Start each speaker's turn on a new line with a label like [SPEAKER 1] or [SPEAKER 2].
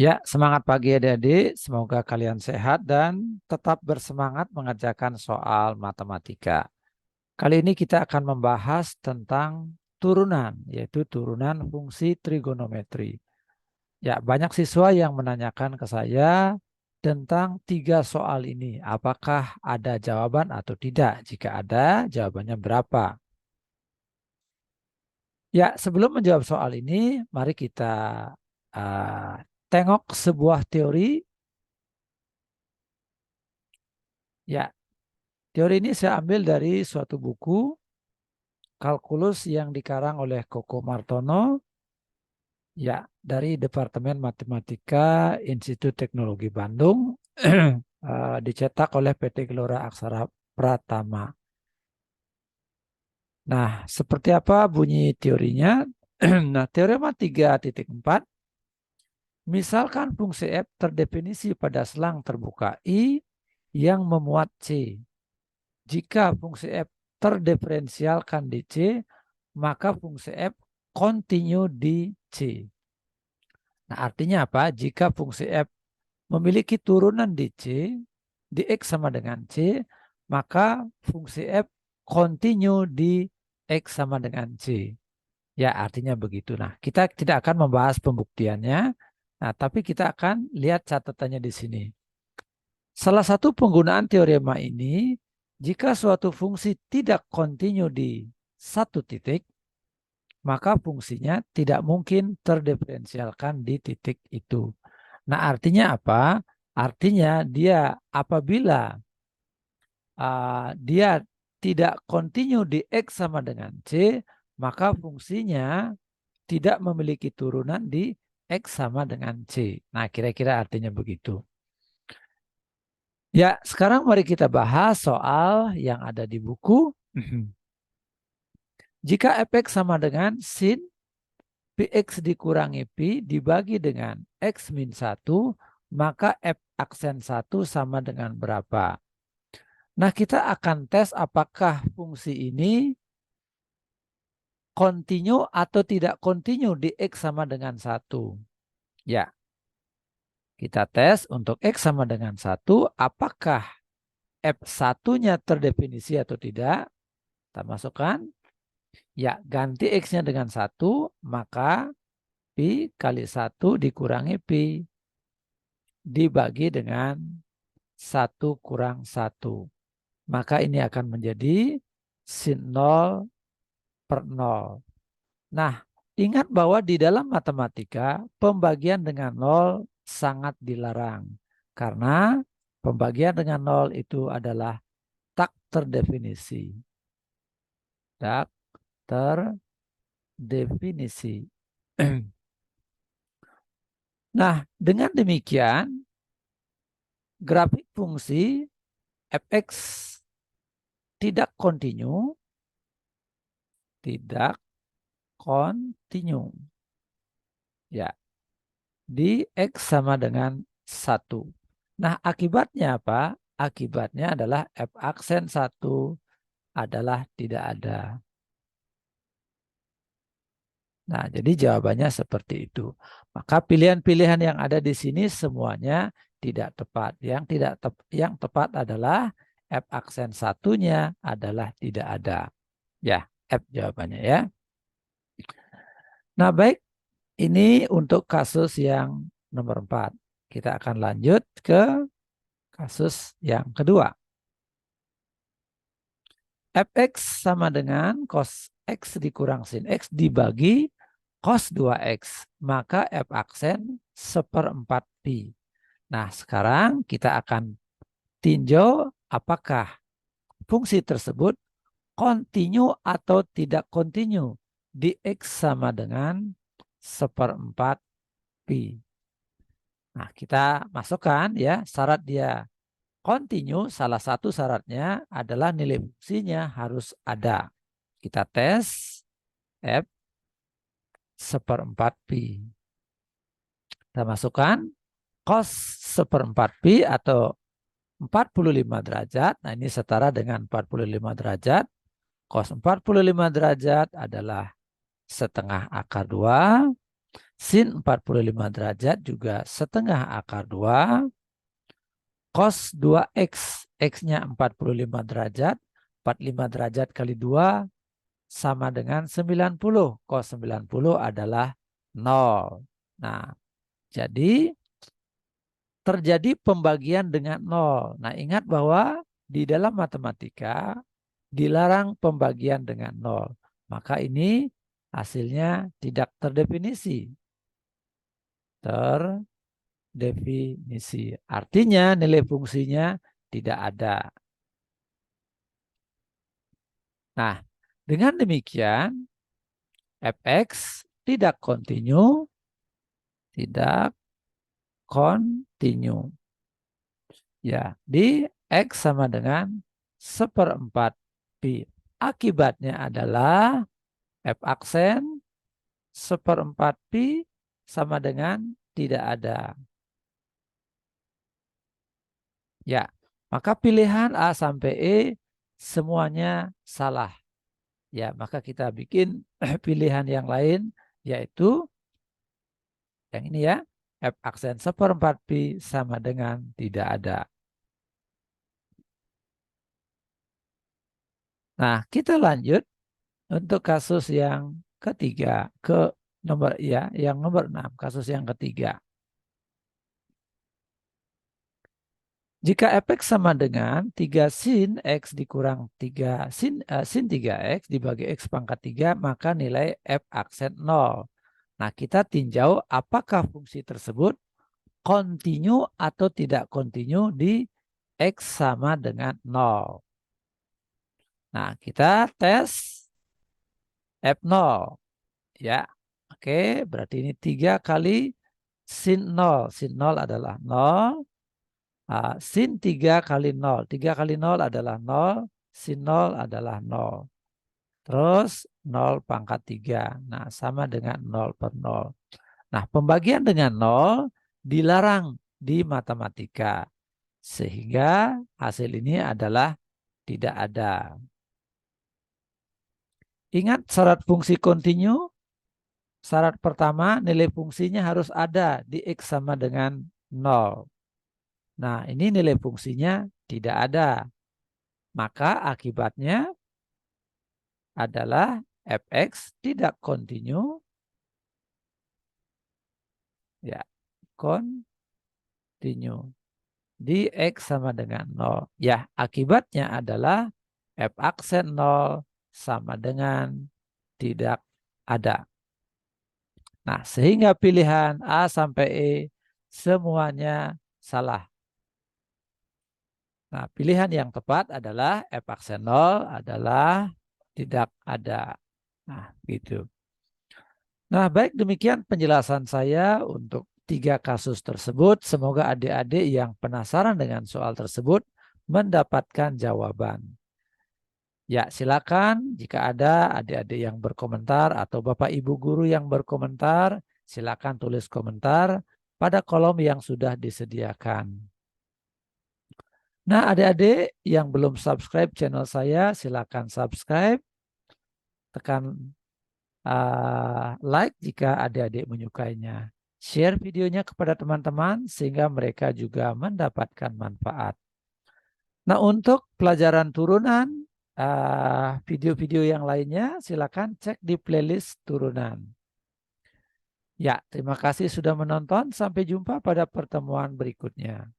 [SPEAKER 1] Ya, semangat pagi adik-adik. Semoga kalian sehat dan tetap bersemangat mengerjakan soal matematika. Kali ini kita akan membahas tentang turunan, yaitu turunan fungsi trigonometri. Ya, banyak siswa yang menanyakan ke saya tentang 3 soal ini. Apakah ada jawaban atau tidak? Jika ada, jawabannya berapa? Ya, sebelum menjawab soal ini, mari kita uh, tengok sebuah teori. Ya, teori ini saya ambil dari suatu buku kalkulus yang dikarang oleh Koko Martono, ya, dari Departemen Matematika Institut Teknologi Bandung, dicetak oleh PT Gelora Aksara Pratama. Nah, seperti apa bunyi teorinya? Nah, teorema 3.4, misalkan fungsi f terdefinisi pada selang terbuka I yang memuat C. Jika fungsi f terdiferensialkan di C, maka fungsi f kontinu di C. Nah, artinya apa? Jika fungsi f memiliki turunan di C, di X sama dengan C, maka fungsi f kontinu di X sama dengan C. Ya, artinya begitu. Nah, kita tidak akan membahas pembuktiannya, nah, tapi kita akan lihat catatannya di sini. Salah satu penggunaan teorema ini, jika suatu fungsi tidak kontinu di satu titik, maka fungsinya tidak mungkin terdiferensialkan di titik itu. Nah, artinya apa? Artinya dia apabila dia tidak kontinu di X sama dengan C, maka fungsinya tidak memiliki turunan di X sama dengan C. Nah, kira-kira artinya begitu. Ya, sekarang mari kita bahas soal yang ada di buku. Jika fx sama dengan sin Px dikurangi Pi dibagi dengan X min 1, maka F aksen 1 sama dengan berapa? Nah, kita akan tes apakah fungsi ini kontinu atau tidak kontinu di X sama dengan 1. Ya, kita tes untuk X sama dengan 1, apakah F1-nya terdefinisi atau tidak? Kita masukkan. Ya, ganti X-nya dengan 1, maka Pi kali 1 dikurangi Pi dibagi dengan 1 kurang 1. Maka ini akan menjadi sin 0 per 0. Nah, ingat bahwa di dalam matematika pembagian dengan 0 sangat dilarang. Karena pembagian dengan 0 itu adalah tak terdefinisi. Tak terdefinisi. Nah, dengan demikian grafik fungsi fx tidak kontinu, ya, di X sama dengan 1. Nah, akibatnya apa? Akibatnya adalah F aksen 1 adalah tidak ada. Nah, jadi jawabannya seperti itu. Maka pilihan-pilihan yang ada di sini semuanya tidak tepat. Yang tepat adalah F aksen 1-nya adalah tidak ada. Ya, F jawabannya ya. Nah, baik. Ini untuk kasus yang nomor 4. Kita akan lanjut ke kasus yang kedua. Fx sama dengan cos X dikurang sin X dibagi cos 2X. Maka F aksen 1/4 pi. Nah, sekarang kita akan tinjau apakah fungsi tersebut kontinu atau tidak kontinu di X sama dengan 1/4 pi. Nah, kita masukkan ya syarat dia kontinu, salah satu syaratnya adalah nilai fungsinya harus ada. Kita tes F 1/4 pi. Kita masukkan cos 1/4 pi atau 45 derajat. Nah, ini setara dengan 45 derajat. Cos 45 derajat adalah setengah akar 2. Sin 45 derajat juga setengah akar 2. Cos 2X, X-nya 45 derajat. 45 derajat kali 2 sama dengan 90. Cos 90 adalah 0. Nah, jadi terjadi pembagian dengan 0. Nah, ingat bahwa di dalam matematika dilarang pembagian dengan 0. Maka ini hasilnya tidak terdefinisi. Terdefinisi. Artinya nilai fungsinya tidak ada. Nah, dengan demikian fx tidak kontinu, tidak kontinu. Ya, di X sama dengan 1/4 pi. Akibatnya adalah F aksen 1/4 pi sama dengan tidak ada. Ya, maka pilihan A sampai E semuanya salah. Ya, maka kita bikin pilihan yang lain yaitu yang ini ya. F aksen 1/4 pi sama dengan tidak ada. Nah, kita lanjut untuk kasus yang ketiga, ke nomor ya, yang nomor 6, kasus yang ketiga. Jika fx sama dengan 3 sin x dikurang 3 sin 3x dibagi x pangkat 3, maka nilai f aksen 0. Nah, kita tinjau apakah fungsi tersebut kontinu atau tidak kontinu di x sama dengan 0. Nah, kita tes f0. Ya, oke, berarti ini 3 kali sin 0. Sin 0 adalah 0. Sin 3 kali 0. 3 kali 0 adalah 0. Sin 0 adalah 0. Terus 0 pangkat 3. Nah, sama dengan 0/0. Nah, pembagian dengan 0 dilarang di matematika. Sehingga hasil ini adalah tidak ada. Ingat syarat fungsi kontinu? Syarat pertama, nilai fungsinya harus ada di X sama dengan 0. Nah, ini nilai fungsinya tidak ada. Maka akibatnya adalah fx tidak kontinu. Ya, kontinu. Di X sama dengan 0. Ya, akibatnya adalah f aksen 0 sama dengan tidak ada. Nah, sehingga pilihan A sampai E semuanya salah. Nah, pilihan yang tepat adalah f aksen 0 adalah tidak ada. Nah, gitu. Nah, baik demikian penjelasan saya untuk 3 kasus tersebut. Semoga adik-adik yang penasaran dengan soal tersebut mendapatkan jawaban. Ya, silakan jika ada adik-adik yang berkomentar atau Bapak Ibu guru yang berkomentar, silakan tulis komentar pada kolom yang sudah disediakan. Nah, adik-adik yang belum subscribe channel saya, silakan subscribe, tekan like jika adik-adik menyukainya. Share videonya kepada teman-teman sehingga mereka juga mendapatkan manfaat. Nah, untuk pelajaran turunan, video-video yang lainnya silakan cek di playlist turunan. Ya, terima kasih sudah menonton. Sampai jumpa pada pertemuan berikutnya.